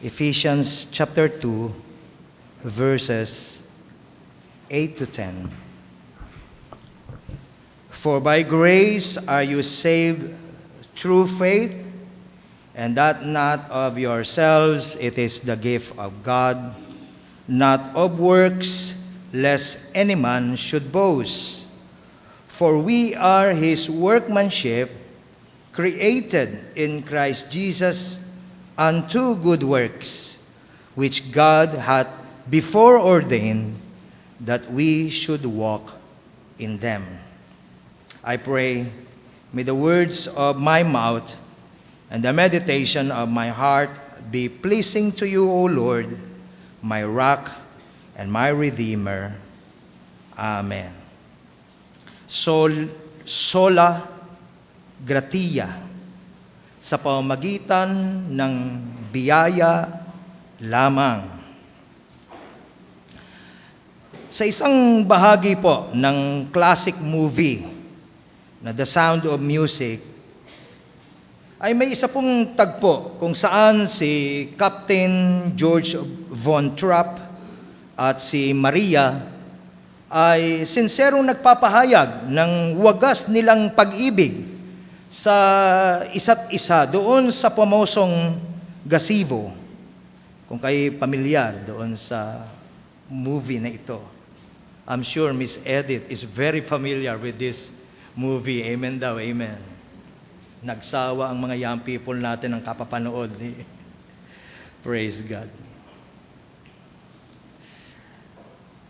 Ephesians chapter 2, verses 8 to 10. For by grace are you saved through faith, and that not of yourselves, it is the gift of God, not of works, lest any man should boast. For we are his workmanship, created in Christ Jesus unto good works, which God hath before ordained that we should walk in them. I pray, may the words of my mouth and the meditation of my heart be pleasing to you, O Lord, my rock and my redeemer. Amen. Sola gratia, sa pamamagitan ng biyaya lamang. Sa isang bahagi po ng classic movie na The Sound of Music, ay may isa pong tagpo kung saan si Captain George Von Trapp at si Maria ay sinserong nagpapahayag ng wagas nilang pag-ibig sa isa't isa doon sa pamosong gazebo. Kung kayo pamilyar doon sa movie na ito, I'm sure Miss Edith is very familiar with this movie. Amen daw, amen. Nagsawa ang mga young people natin ng kapapanood. Praise God.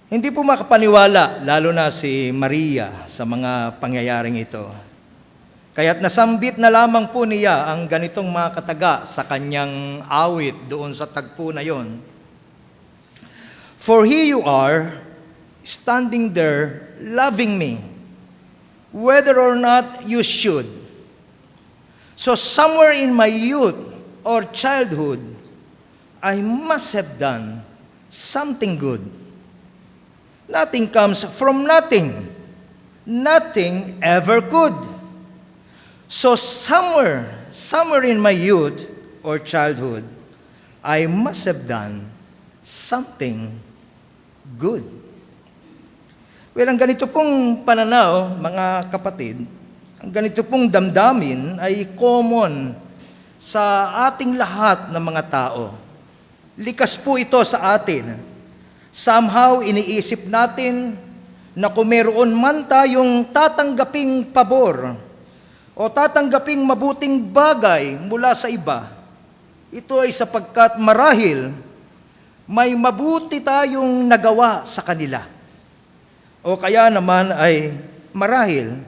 Hindi po makapaniwala, lalo na si Maria, sa mga pangyayaring ito. Kaya't nasambit na lamang po niya ang ganitong mga kataga sa kanyang awit doon sa tagpo na yon. For here you are, standing there, loving me, whether or not you should. So somewhere in my youth or childhood, I must have done something good. Nothing comes from nothing. Nothing ever could. So somewhere in my youth or childhood, I must have done something good. Well, ang ganito pong pananaw, mga kapatid, ang ganito pong damdamin ay common sa ating lahat ng mga tao. Likas po ito sa atin. Somehow, iniisip natin na kung meron man tayong tatanggaping pabor o tatanggaping mabuting bagay mula sa iba, ito ay sapagkat marahil may mabuti tayong nagawa sa kanila. O kaya naman ay marahil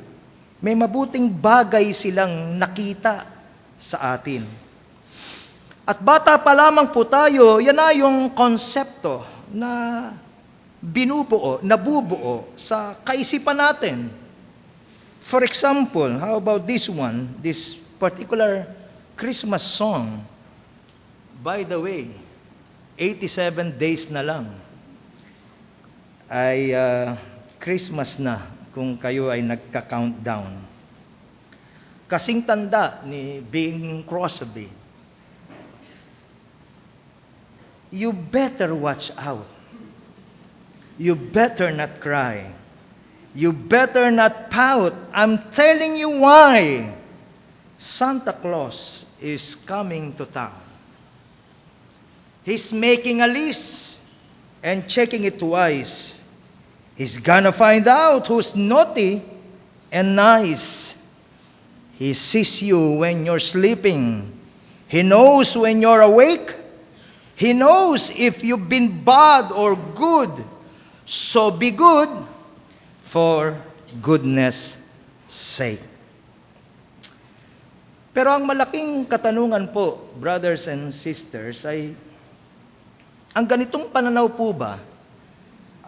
may mabuting bagay silang nakita sa atin. At bata pa lamang po tayo, yan na yung konsepto na nabubuo sa kaisipan natin. For example, how about this one, this particular Christmas song? By the way, 87 days na lang ay Christmas na kung kayo ay nagka-countdown. Kasing tanda ni Bing Crosby, you better watch out. You better not cry. You better not pout. I'm telling you why. Santa Claus is coming to town. He's making a list and checking it twice. He's gonna find out who's naughty and nice. He sees you when you're sleeping. He knows when you're awake. He knows if you've been bad or good. So be good for goodness sake. Pero ang malaking katanungan po, brothers and sisters, ay ang ganitong pananaw po ba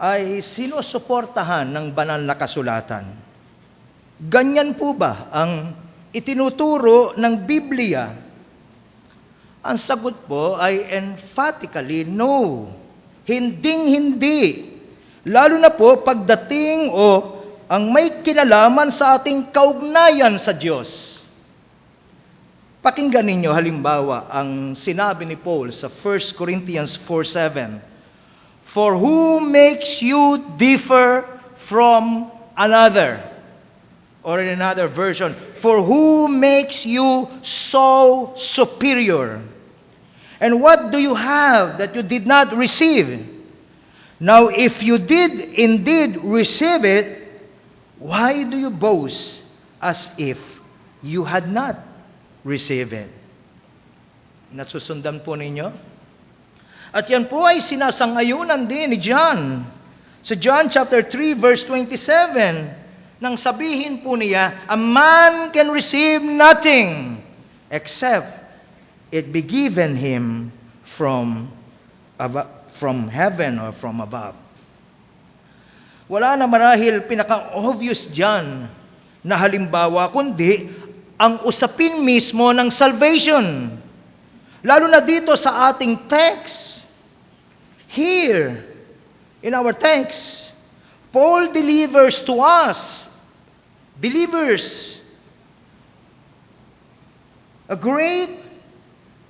ay sinusuportahan ng banal na kasulatan? Ganyan po ba ang itinuturo ng Biblia? Ang sagot po ay emphatically no. Hinding-hindi. Lalo na po pagdating ang may kinalaman sa ating kaugnayan sa Diyos. Pakinggan ninyo halimbawa ang sinabi ni Paul sa 1 Corinthians 4:7. For who makes you differ from another? Or in another version, for who makes you so superior? And what do you have that you did not receive? Now, if you did indeed receive it, why do you boast as if you had not received it? Nasusundan po ninyo? At yan po ay sinasangayunan din ni John. Sa John chapter 3 verse 27, nang sabihin po niya, a man can receive nothing except it be given him from heaven or from above. Wala na marahil pinaka-obvious dyan na halimbawa, kundi ang usapin mismo ng salvation. Lalo na dito sa ating text. Here, in our text, Paul delivers to us, believers, a great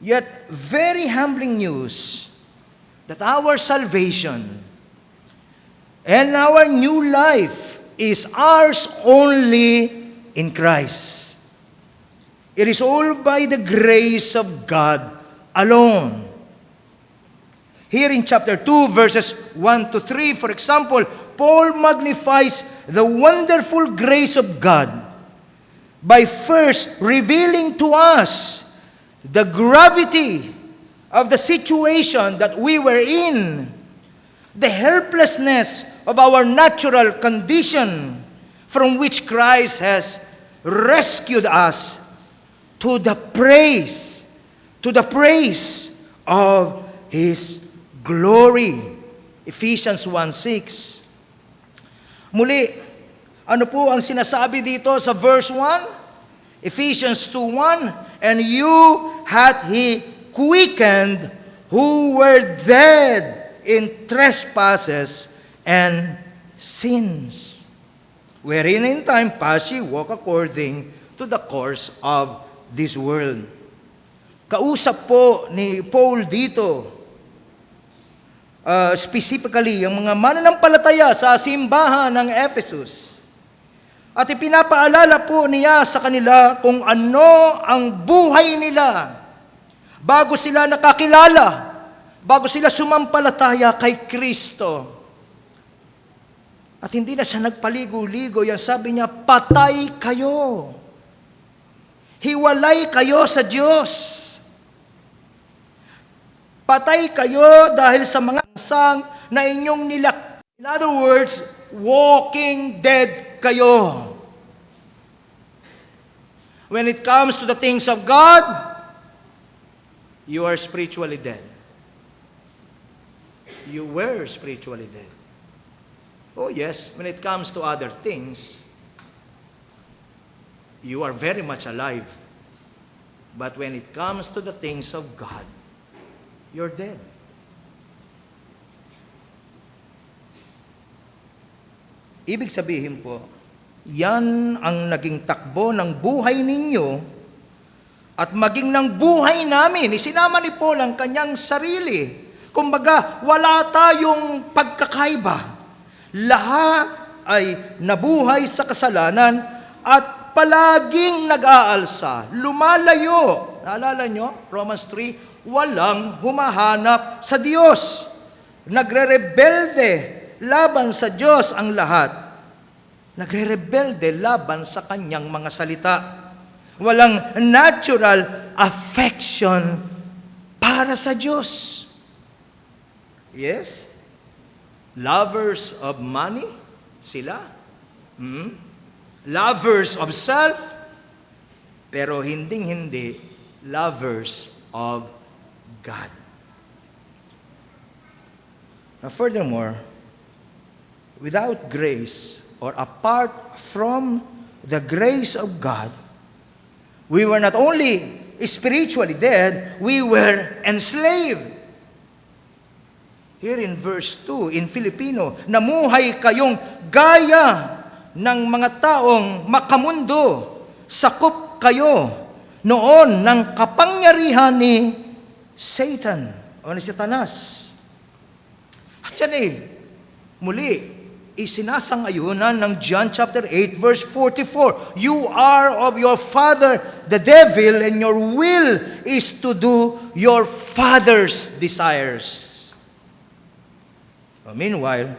yet very humbling news that our salvation and our new life is ours only in Christ. It is all by the grace of God alone. Here in chapter 2, verses 1 to 3, for example, Paul magnifies the wonderful grace of God by first revealing to us the gravity of the situation that we were in, the helplessness of our natural condition from which Christ has rescued us to the praise of His glory. Ephesians 1:6. Muli, ano po ang sinasabi dito sa verse 1? Ephesians 2:1, and you hath He quickened who were dead in trespasses and sins, wherein in time past ye walk according to the course of this world. Kausap po ni Paul dito, specifically, ang mga mananampalataya sa simbahan ng Ephesus. At ipinapaalala po niya sa kanila kung ano ang buhay nila bago sila nakakilala, bago sila sumampalataya kay Kristo. At hindi na siya nagpaligo-ligo, yan sabi niya, patay kayo. Hiwalay kayo sa Diyos. Patay kayo dahil sa mga sang na inyong nilak. In other words, walking dead kayo. When it comes to the things of God, you are spiritually dead. You were spiritually dead. Oh yes, when it comes to other things, you are very much alive. But when it comes to the things of God, you're dead. Ibig sabihin po, yan ang naging takbo ng buhay ninyo at maging ng buhay namin. Isinama ni Paul ang kanyang sarili. Kumbaga, wala tayong pagkakaiba. Lahat ay nabuhay sa kasalanan at palaging nag-aalsa, lumalayo. Naalala nyo? Romans 3, walang humahanap sa Diyos. Nagre-rebelde laban sa Diyos ang lahat. Nagre-rebelde laban sa kanyang mga salita. Walang natural affection para sa Diyos. Yes? Lovers of money, sila. Lovers of self, pero hindi lovers of God. Now furthermore, without grace or apart from the grace of God, we were not only spiritually dead, we were enslaved. Here in verse 2, in Filipino, namuhay kayong gaya ng mga taong makamundo, sakop kayo noon ng kapangyarihan ni Satan o ni Satanas. At yan muli, isinasang-ayunan ng John chapter 8 verse 44. You are of your father, the devil, and your will is to do your father's desires. Meanwhile,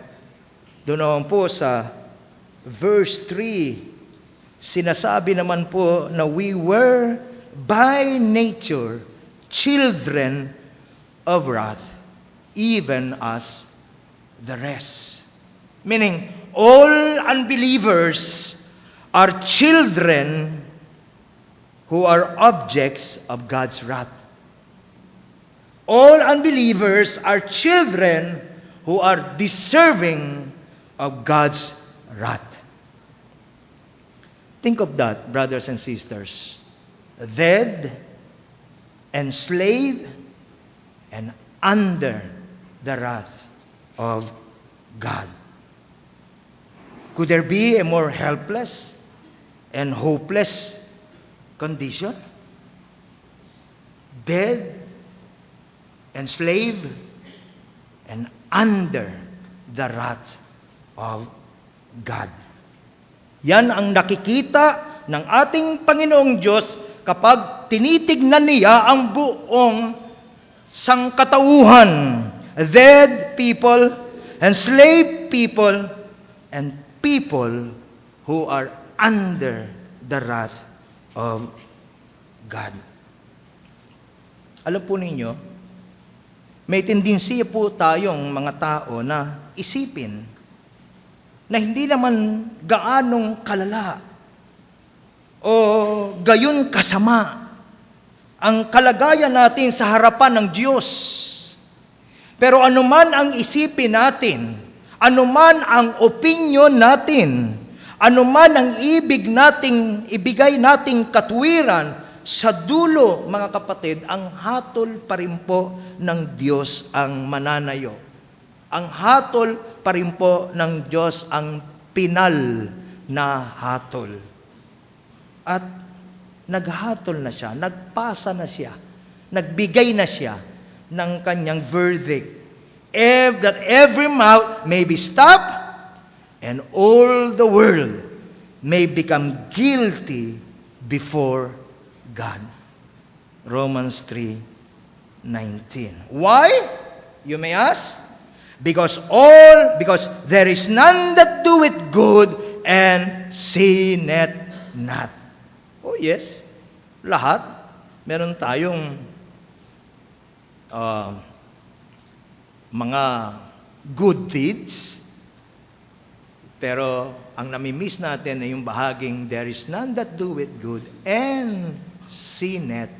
doon naman po sa verse 3, sinasabi naman po na we were by nature children of wrath, even as the rest. Meaning, all unbelievers are children who are objects of God's wrath. All unbelievers are children who are deserving of God's wrath. Think of that, brothers and sisters. Dead, enslaved, and under the wrath of God. Could there be a more helpless and hopeless condition? Dead, enslaved, and under the wrath of God. Yan ang nakikita ng ating Panginoong Diyos kapag tinitignan niya ang buong sangkatauhan. Dead people, enslaved people, and people who are under the wrath of God. Alam po ninyo, may tendensiya po tayong mga tao na isipin na hindi naman gaanong kalala o gayon kasama ang kalagayan natin sa harapan ng Diyos. Pero anuman ang isipin natin, anuman ang opinion natin, anuman ang ibigay nating katuwiran, sa dulo, mga kapatid, ang hatol pa rin po ng Diyos ang mananayo. Ang hatol pa rin po ng Diyos ang pinal na hatol. At naghatol na siya, nagpasa na siya, nagbigay na siya ng kanyang verdict. That every mouth may be stopped and all the world may become guilty before God. Romans 3:19. Why? You may ask. Because there is none that doeth good and sinneth not. Oh yes, lahat. Meron tayong mga good deeds, pero ang nami-miss natin ay yung bahaging there is none that doeth good and sinneth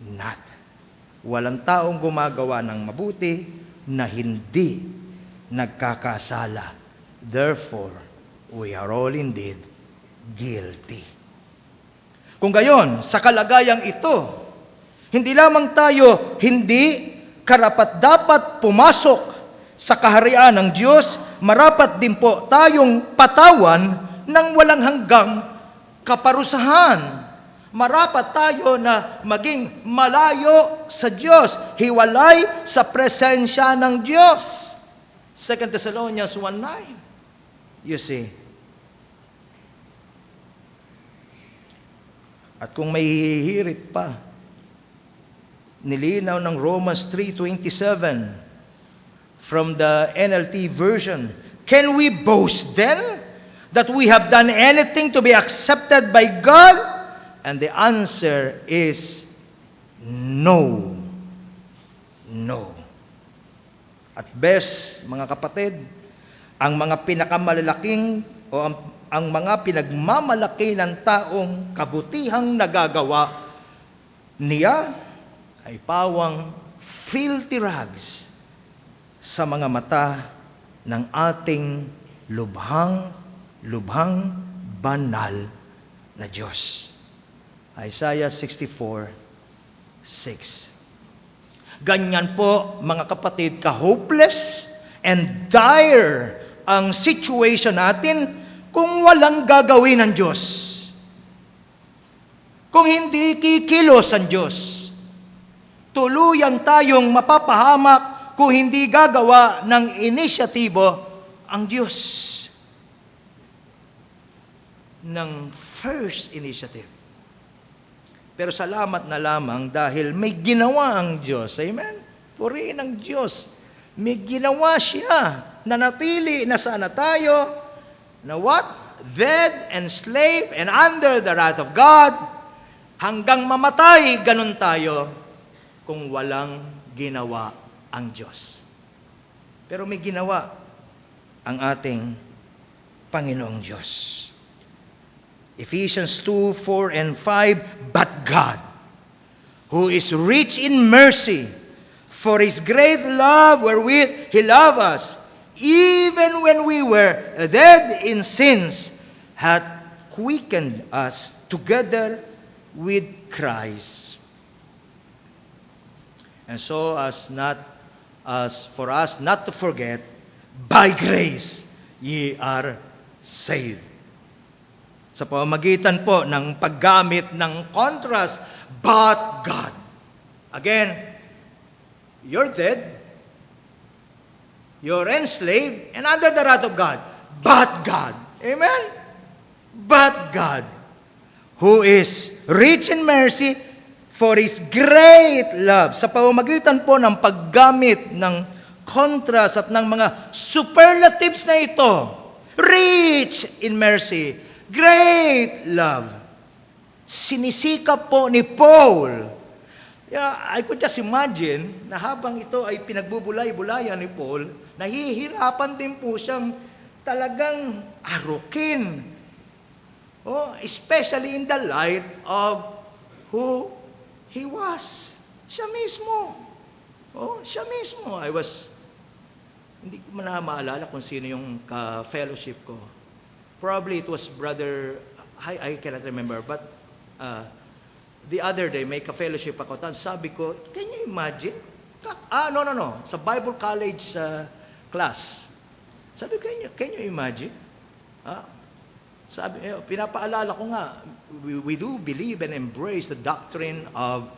not. Walang taong gumagawa ng mabuti na hindi nagkakasala. Therefore, we are all indeed guilty. Kung gayon, sa kalagayang ito, hindi lamang tayo hindi karapat-dapat pumasok sa kaharian ng Diyos, marapat din po tayong patawan ng walang hanggang kaparusahan. Marapat tayo na maging malayo sa Diyos, hiwalay sa presensya ng Diyos. 2 Thessalonians 1:9. You see. At kung may hihirit pa, nilinaw ng Romans 3:27 from the NLT version, can we boast then that we have done anything to be accepted by God? And the answer is no. No. At best, mga kapatid, ang mga pinakamalalaking o ang mga pinagmamalaki ng taong kabutihang nagagawa niya ay pawang filthy rags sa mga mata ng ating lubhang banal na Diyos. Isaiah 64:6. Ganyan po, mga kapatid, ka-hopeless and dire ang situation natin kung walang gagawin ng Diyos. kung hindi kikilos ang Diyos. Tuluyan tayong mapapahamak kung hindi gagawa ng inisyatibo ang Diyos. Ng first initiative. Pero salamat na lamang dahil may ginawa ang Diyos. Amen? Purihin ang Diyos. May ginawa siya. Nanatili na sana tayo na what? Dead, enslaved, and under the wrath of God. Hanggang mamatay, ganun tayo kung walang ginawa ang Diyos. Pero may ginawa ang ating Panginoong Diyos. Ephesians 2, 4, and 5, but God, who is rich in mercy, for His great love wherewith He loved us, even when we were dead in sins, hath quickened us together with Christ. And so as for us not to forget, by grace ye are saved. Sa pamamagitan po ng paggamit ng contrast, but God. Again, you're dead, you're enslaved, and under the wrath of God. But God. Amen? But God, who is rich in mercy, for His great love. Sa pamamagitan po ng paggamit ng contrast at ng mga superlatives na ito, rich in mercy, great love. Sinisikap po ni Paul. I could just imagine na habang ito ay pinagbubulay-bulayan ni Paul, nahihirapan din po siyang talagang arukin. Especially in the light of who he was. Siya mismo. Siya mismo. Hindi ko na maalala kung sino yung ka-fellowship ko. Probably it was brother, I cannot remember, but the other day, may ka-fellowship ako, sabi ko, can you imagine? No. Sa Bible college class. Sabi ko, can you imagine? Sabi, pinapaalala ko nga, we do believe and embrace the doctrine of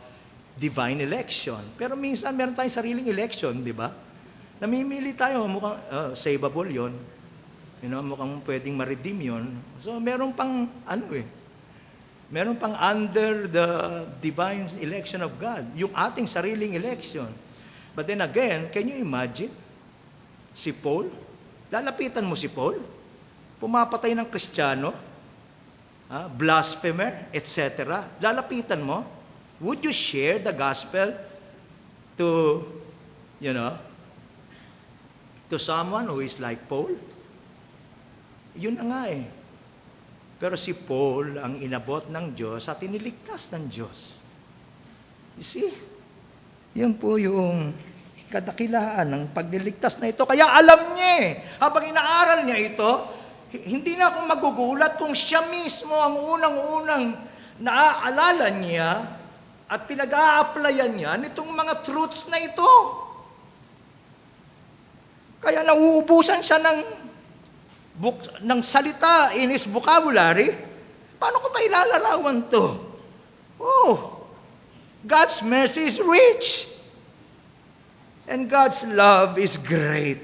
divine election. Pero minsan, meron tayong sariling election, di ba? Namimili tayo, mukhang savable yon. Mukhang pwedeng ma-redeem yun. So, meron pang, meron pang under the divine election of God, yung ating sariling election. But then again, can you imagine? Si Paul, lalapitan mo si Paul, pumapatay ng Kristiyano, blasphemer, etc. Lalapitan mo, would you share the gospel to, to someone who is like Paul? Yun na nga eh. Pero si Paul ang inabot ng Diyos at iniligtas ng Diyos. You see? Yan po yung kadakilaan ng pagliligtas na ito. Kaya alam niya eh, habang inaaral niya ito, hindi na ako magugulat kung siya mismo ang unang-unang naaalala niya at pinag-a-applyan niya nitong mga truths na ito. Kaya nauubusan siya ng salita in his vocabulary. Paano ko ba ilalarawan to? God's mercy is rich. And God's love is great.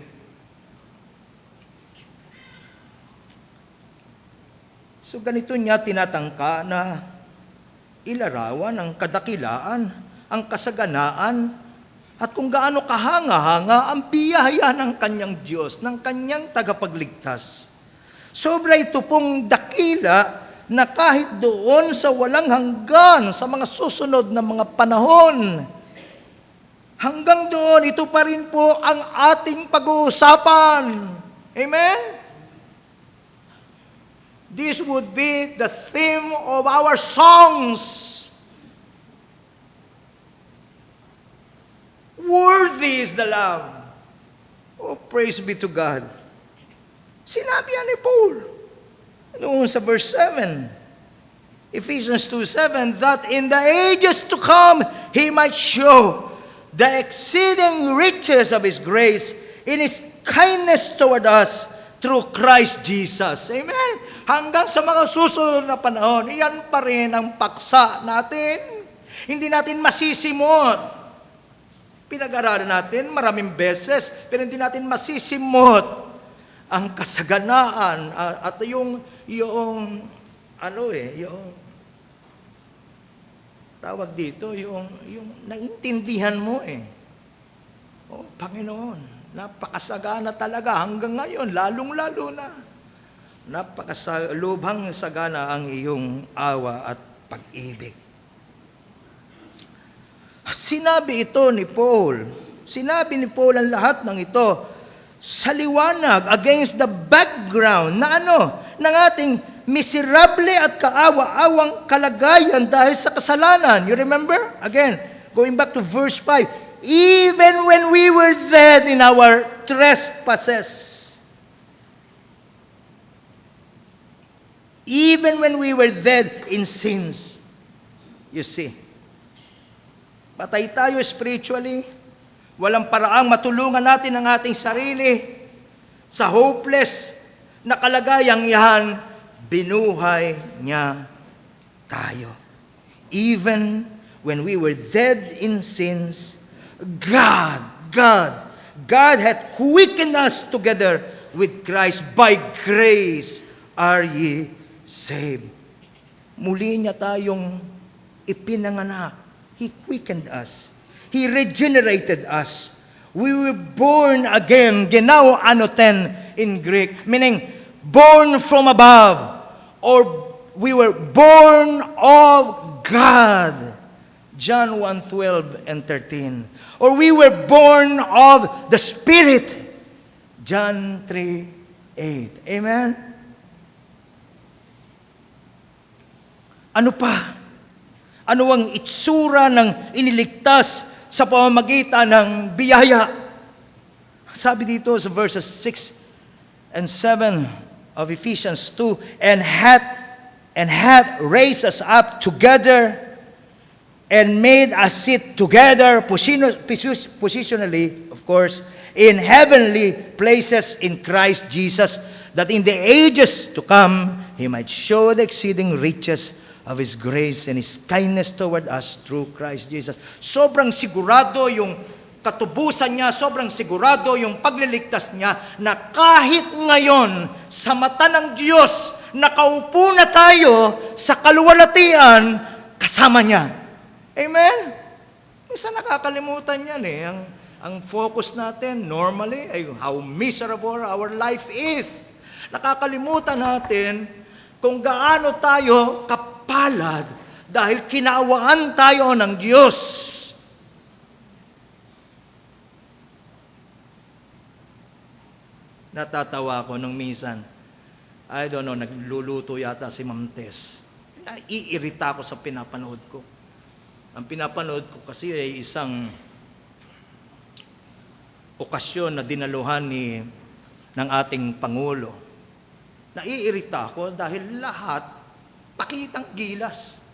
So ganito niya tinatangka na ilarawan ang kadakilaan, ang kasaganaan, at kung gaano kahanga-hanga ang biyaya ng kanyang Diyos, ng kanyang tagapagligtas. Sobra ito pong dakila na kahit doon sa walang hanggan, sa mga susunod na mga panahon, hanggang doon, ito pa rin po ang ating pag-uusapan. Amen? This would be the theme of our songs. Worthy is the Lamb. Praise be to God. Sinabi yan ni Paul. Noong sa verse 7. Ephesians 2:7, that in the ages to come, He might show the exceeding riches of His grace in His kindness toward us through Christ Jesus. Amen? hanggang sa mga susunod na panahon, iyan pa rin ang paksa natin. Hindi natin masisimot. Pinag-aralan natin maraming beses, pero hindi natin masisimot ang kasaganaan at yung tawag dito, yung naintindihan mo Oh, Panginoon, napakasagana talaga hanggang ngayon, lalong-lalo na. Lubhang sagana ang iyong awa at pag-ibig. Sinabi ito ni Paul. Sinabi ni Paul ang lahat ng ito sa liwanag against the background na ng ating miserable at kaawa-awang kalagayan dahil sa kasalanan. You remember? Again, going back to verse 5. Even when we were dead in our trespasses. Even when we were dead in sins. You see. Patay tayo spiritually. Walang paraang matulungan natin ang ating sarili. Sa hopeless na kalagayang yan, binuhay niya tayo. Even when we were dead in sins, God hath quickened us together with Christ. By grace are ye saved. Muli niya tayong ipinanganak. He quickened us. He regenerated us. We were born again. Genao anoten in Greek. Meaning, born from above. Or we were born of God. John 1:12 and 13. Or we were born of the Spirit. John 3:8. Amen? Ano pa? Ano ang itsura ng iniligtas sa pamamagitan ng biyaya? Sabi dito sa verses 6 and 7 of Ephesians 2, and hath raised us up together and made us sit together positionally, of course, in heavenly places in Christ Jesus, that in the ages to come, He might show the exceeding riches of His grace and His kindness toward us through Christ Jesus. Sobrang sigurado yung katubusan niya, sobrang sigurado yung pagliligtas niya na kahit ngayon, sa mata ng Diyos, nakaupo na tayo sa kaluwalhatian kasama niya. Amen? Minsan nakakalimutan yan Ang focus natin normally ay how miserable our life is. Nakakalimutan natin kung gaano tayo kapalad dahil kinaawaan tayo ng Diyos. Natatawa ako nung minsan. I don't know, nagluluto yata si Ma'am Tess. Naiirita ako sa pinapanood ko. Ang pinapanood ko kasi ay isang okasyon na dinaluhan ng ating Pangulo. Naiirita ako dahil lahat pakitang gilas.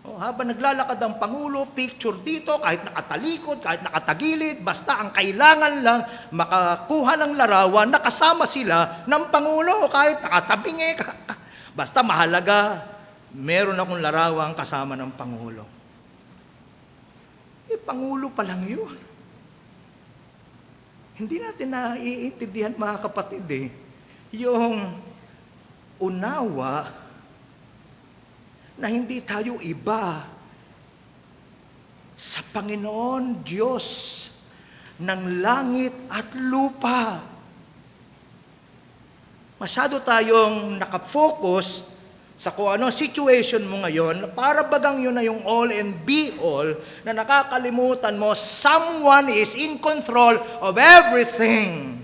Habang naglalakad ang Pangulo, picture dito, kahit nakatalikod, kahit nakatagilid, basta ang kailangan lang makakuha ng larawan, nakasama sila ng Pangulo, kahit nakatabingi. Basta mahalaga, meron akong larawan kasama ng Pangulo. Pangulo pa lang yun. Hindi natin naiintindihan, mga kapatid, yung unawa na hindi tayo iba sa Panginoon Diyos ng langit at lupa. Masyado tayong nakafocus sa kung ano situation mo ngayon, para bagang yun na yung all and be all, na nakakalimutan mo, someone is in control of everything.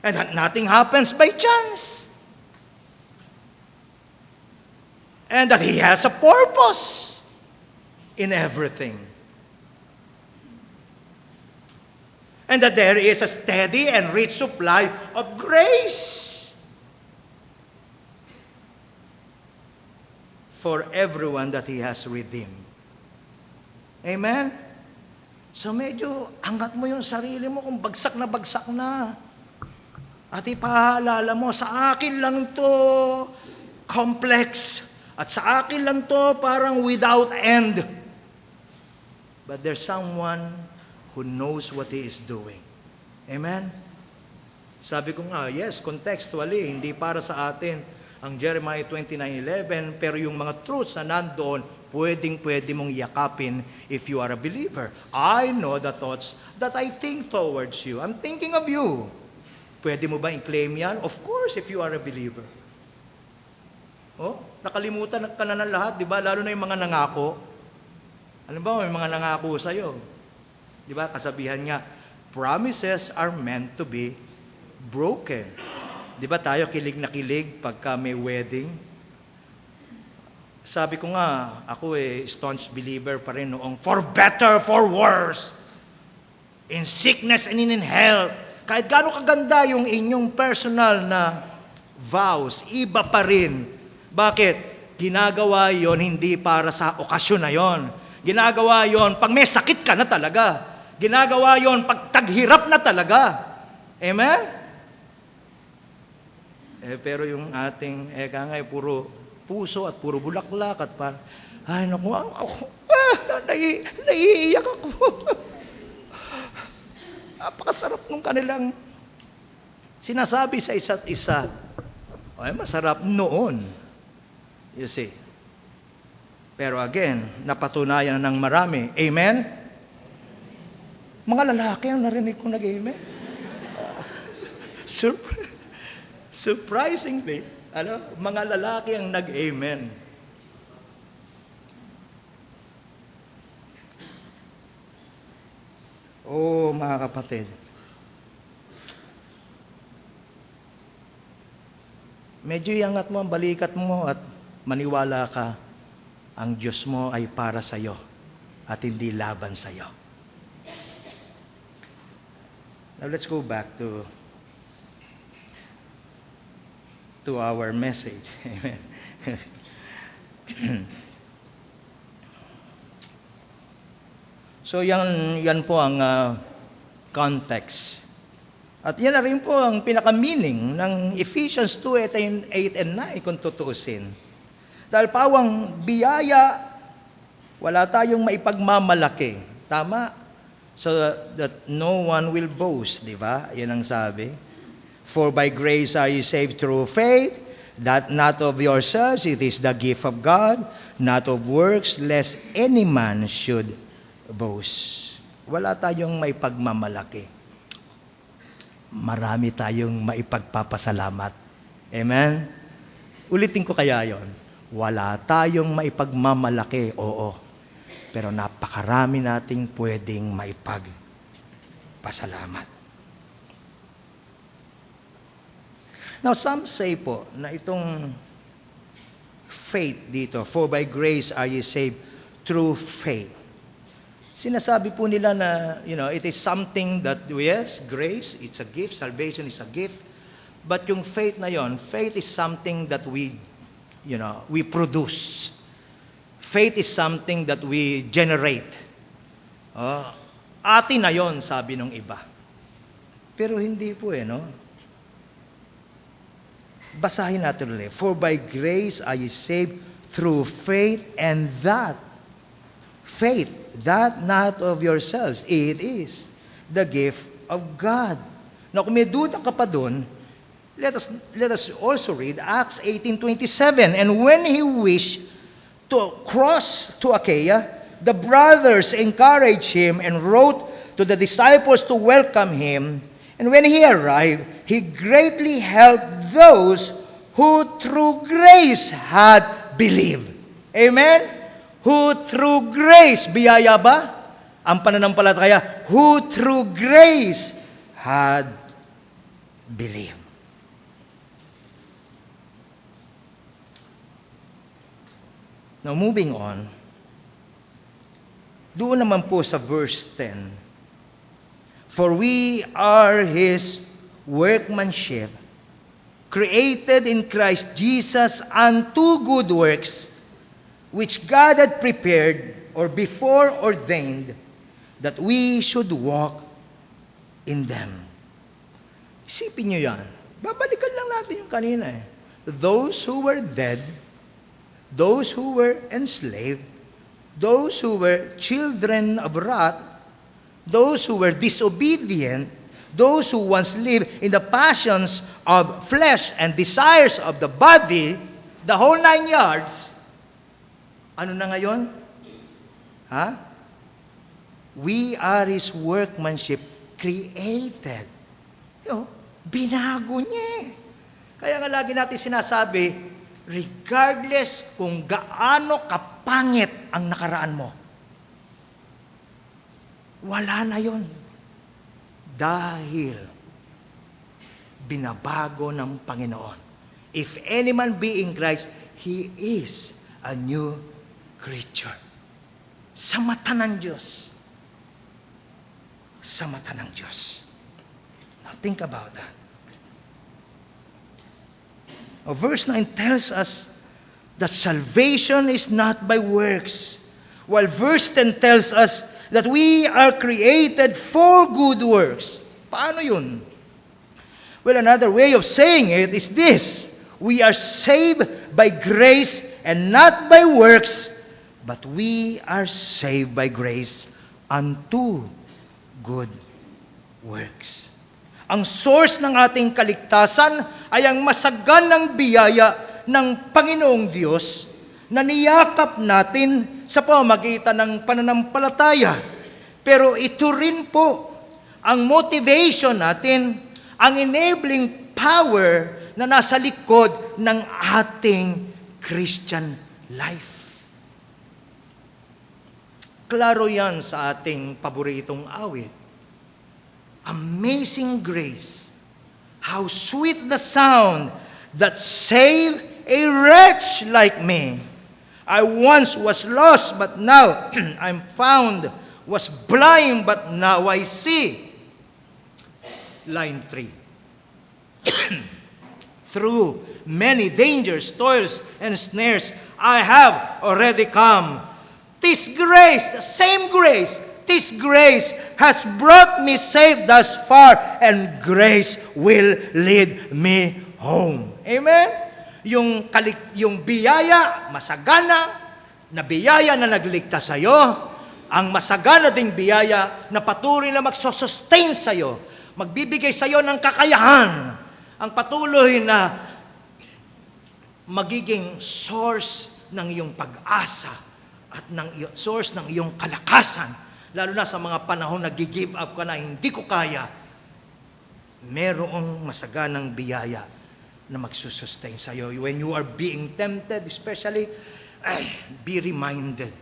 And that nothing happens by chance. And that He has a purpose in everything. And that there is a steady and rich supply of grace for everyone that He has redeemed. Amen? So medyo angat mo yung sarili mo kung bagsak na bagsak na. At ipaalala mo, sa akin lang to complex. At sa akin lang to parang without end. But there's someone who knows what he is doing. Amen? Sabi ko nga, yes, contextually, hindi para sa atin ang Jeremiah 29:11, pero yung mga truths na nandoon, pwede mong yakapin if you are a believer. I know the thoughts that I think towards you. I'm thinking of you. Pwede mo ba i-claim yan? Of course, if you are a believer. Oh, nakalimutan ka na ng lahat, di ba? Lalo na yung mga nangako. Alam ba, may mga nangako sa'yo. Di ba? Kasabihan nga, promises are meant to be broken. Di ba tayo kilig na kilig pagka may wedding? Sabi ko nga, ako staunch believer pa rin noong for better, for worse. In sickness and in health. Kahit gaano kaganda yung inyong personal na vows, iba pa rin. Bakit? Ginagawa yon hindi para sa okasyon na yon. Ginagawa yon pag may sakit ka na talaga. Ginagawa yon pag taghirap na talaga. Amen? Pero yung ating, puro puso at puro bulaklak at ay naku, naiiyak ako. Napakasarap nung kanilang sinasabi sa isa't isa. Ay, masarap noon. You see. Pero again, napatunayan ng marami. Amen? Mga lalaki ang narinig ko nag-amen. Surprisingly, mga lalaki ang nag-amen. Oh, mga kapatid. Medyo iangat mo ang balikat mo at maniwala ka, ang Diyos mo ay para sa iyo at hindi laban sa iyo. Now let's go back to our message. Amen. So yan po ang context. At yan na rin po ang pinaka-meaning ng Ephesians 2:8 and 9 kung tutuusin. Dahil pawang biyaya, wala tayong maipagmamalaki. Tama? So that no one will boast, di ba? Yan ang sabi. For by grace are you saved through faith, that not of yourselves, it is the gift of God, not of works, lest any man should boast. Wala tayong maipagmamalaki. Marami tayong maipagpapasalamat. Amen? Ulitin ko kaya yon. Wala tayong maipagmamalaki, oo. Pero napakarami nating pwedeng maipagpasalamat. Now, some say po na itong faith dito, for by grace are you saved through faith. Sinasabi po nila na, it is something that, yes, grace, it's a gift, salvation is a gift. But yung faith na yon, faith is something that we produce. Faith is something that we generate. Atin na yon, sabi ng iba. Pero hindi po no? Basahin natin ulit. For by grace are you saved through faith, and that faith, that not of yourselves, it is the gift of God. Now, kung may duda ka pa dun, let us also read Acts 18:27. And when he wished to cross to Achaia, the brothers encouraged him and wrote to the disciples to welcome him. And when he arrived, he greatly helped those who through grace had believed. Amen? Who through grace, biyaya ba? Ang pananampalataya, who through grace had believed. Now moving on, doon naman po sa verse 10, for we are His workmanship, created in Christ Jesus unto good works, which God had prepared or before ordained that we should walk in them. Isipin nyo yan. Babalikan lang natin yung kanina eh. Those who were dead, those who were enslaved, those who were children of wrath, those who were disobedient, those who once lived in the passions of flesh and desires of the body, the whole 9 yards, ano na ngayon? Ha? We are His workmanship, created. Binago niya eh. Kaya nga lagi natin sinasabi, regardless kung gaano kapangit ang nakaraan mo, wala na yon. Dahil binabago ng Panginoon. If any man be in Christ, he is a new creature. Sa mata ng Diyos. Sa mata ng Diyos. Now think about that. Verse 9 tells us that salvation is not by works, while verse 10 tells us that we are created for good works. Paano yun? Well, another way of saying it is this: we are saved by grace and not by works, but we are saved by grace unto good works. Ang source ng ating kaligtasan ay ang masaganang biyaya ng Panginoong Diyos na niyakap natin sa pamamagitan ng pananampalataya. Pero ito rin po ang motivation natin, ang enabling power na nasa likod ng ating Christian life. Klaro yan sa ating paboritong awit. Amazing grace, how sweet the sound that saved a wretch like me. I once was lost, but now I'm found, was blind, but now I see. Line 3. Through many dangers, toils, and snares, I have already come. This grace, the same grace, this grace has brought me safe thus far, and grace will lead me home. Amen? Yung biyaya, masagana, na biyaya na nagligtas sa'yo, ang masagana ding biyaya na patuloy na magsosustain sa'yo, magbibigay sa'yo ng kakayahan, ang patuloy na magiging source ng iyong pag-asa at source ng iyong kalakasan, lalo na sa mga panahon na give up ka na, hindi ko kaya, merong masaganang biyaya na magsusustain sa iyo. When you are being tempted, especially, be reminded,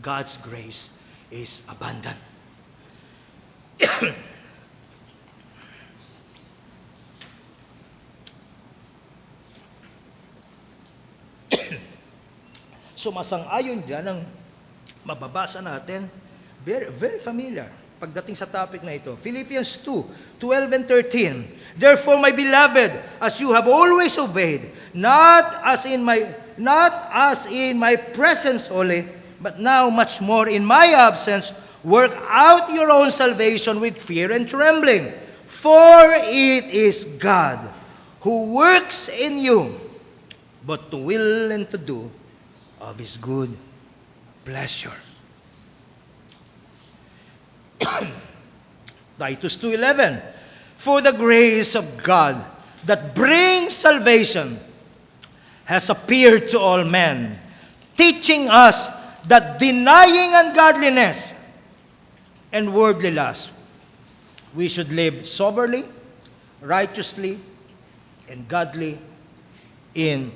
God's grace is abundant. Sumasang-ayon dyan ang mababasa natin, very, very familiar pagdating sa topic na ito. Philippians 2:12 and 13. Therefore, my beloved, as you have always obeyed, not as in my presence only, but now much more in my absence, work out your own salvation with fear and trembling. For it is God who works in you, but to will and to do of His good pleasure. Titus 2:11. For the grace of God that brings salvation has appeared to all men, teaching us that denying ungodliness and worldly lust, we should live soberly, righteously, and godly in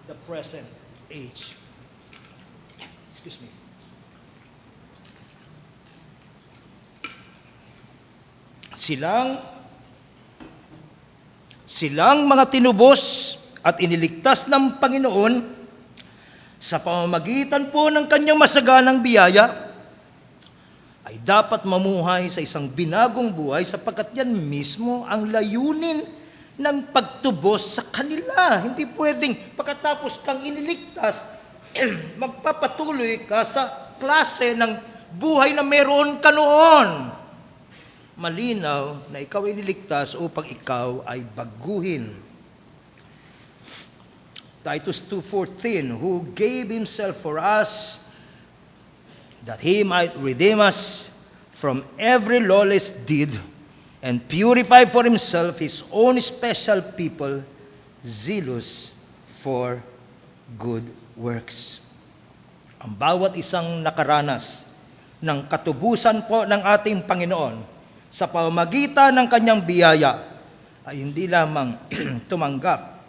the present age. Excuse me. Silang mga tinubos at iniligtas ng Panginoon sa pamamagitan po ng kanyang masaganang biyaya, ay dapat mamuhay sa isang binagong buhay sapagkat yan mismo ang layunin ng pagtubos sa kanila. Hindi pwedeng pagkatapos kang iniligtas, magpapatuloy ka sa klase ng buhay na meron ka noon. malinaw na ikaw ay niligtas upang ikaw ay baguhin. Titus 2:14, who gave himself for us that he might redeem us from every lawless deed and purify for himself his own special people, zealous for good works. Ang bawat isang nakaranas ng katubusan po ng ating Panginoon sa pamamagitan ng kanyang biyaya ay hindi lamang tumanggap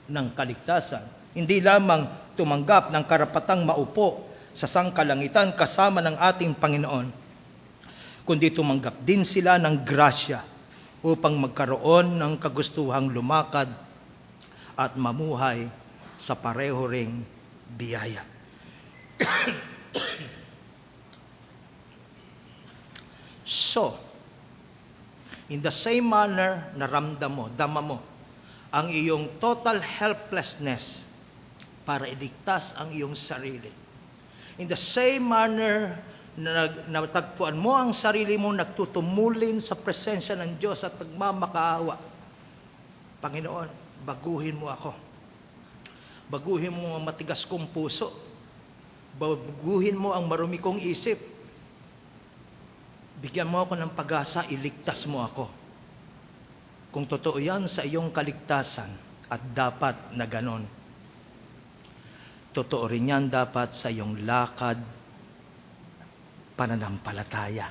ng kaligtasan, hindi lamang tumanggap ng karapatang maupo sa sangkalangitan kasama ng ating Panginoon, kundi tumanggap din sila ng grasya upang magkaroon ng kagustuhang lumakad at mamuhay sa pareho ring biyaya. So, in the same manner na dama mo ang iyong total helplessness para iligtas ang iyong sarili. In the same manner na natagpuan mo ang sarili mo nagtutumulin sa presensya ng Diyos at nagmamakaawa, Panginoon, baguhin mo ako. Baguhin mo ang matigas kong puso. Baguhin mo ang marumi kong isip. Bigyan mo ako ng pag-asa, iligtas mo ako. Kung totoo yan sa iyong kaligtasan, at dapat na ganon, totoo rin yan dapat sa iyong lakad, pananampalataya.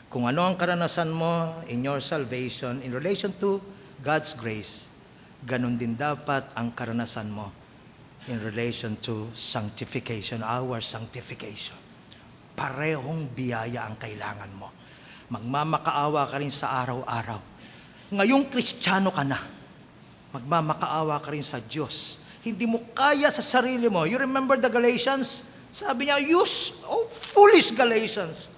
Kung ano ang karanasan mo in your salvation, in relation to God's grace, ganon din dapat ang karanasan mo in relation to sanctification, our sanctification. Parehong biyaya ang kailangan mo. Magmamakaawa ka rin sa araw-araw. Ngayong Kristiyano ka na, magmamakaawa ka rin sa Diyos. Hindi mo kaya sa sarili mo. You remember the Galatians? Sabi niya, foolish Galatians.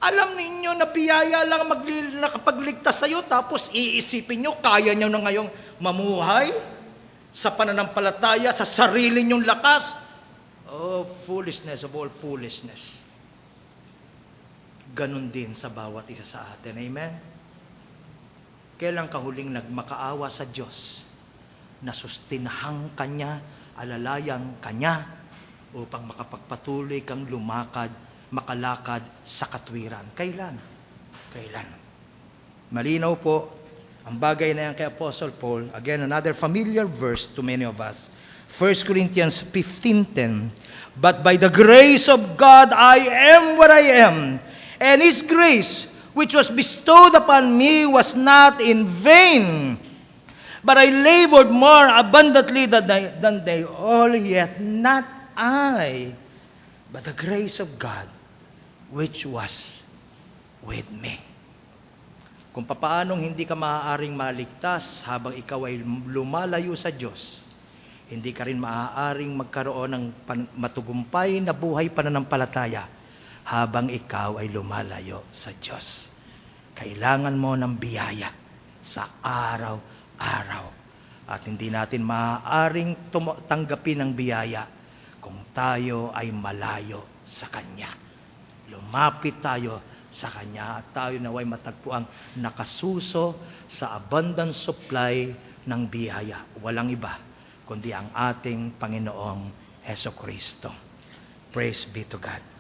Alam ninyo na biyaya lang nakapagligtas sa'yo, tapos iisipin nyo, kaya nyo na ngayong mamuhay sa pananampalataya, sa sarili nyong lakas. Oh, foolishness of all foolishness. Ganon din sa bawat isa sa atin. Amen? Kailan ka huling nagmakaawa sa Diyos na sustinahang Kanya, alalayang Kanya, upang makapagpatuloy kang makalakad sa katwiran? Kailan? Kailan? Malinaw po ang bagay na yan kay Apostle Paul. Again, another familiar verse to many of us. 1 Corinthians 15:10, but by the grace of God I am what I am, and His grace which was bestowed upon me was not in vain, but I labored more abundantly than they all, yet not I, but the grace of God which was with me. Kung papaanong hindi ka maaaring maligtas habang ikaw ay lumalayo sa Diyos, hindi ka rin maaaring magkaroon ng matugumpay na buhay pananampalataya habang ikaw ay lumalayo sa Diyos. Kailangan mo ng biyaya sa araw-araw. At hindi natin maaaring tanggapin ang biyaya kung tayo ay malayo sa Kanya. Lumapit tayo sa Kanya at tayo naway matagpuang nakasuso sa abundant supply ng biyaya. Walang iba kundi ang ating Panginoong Hesukristo. Praise be to God.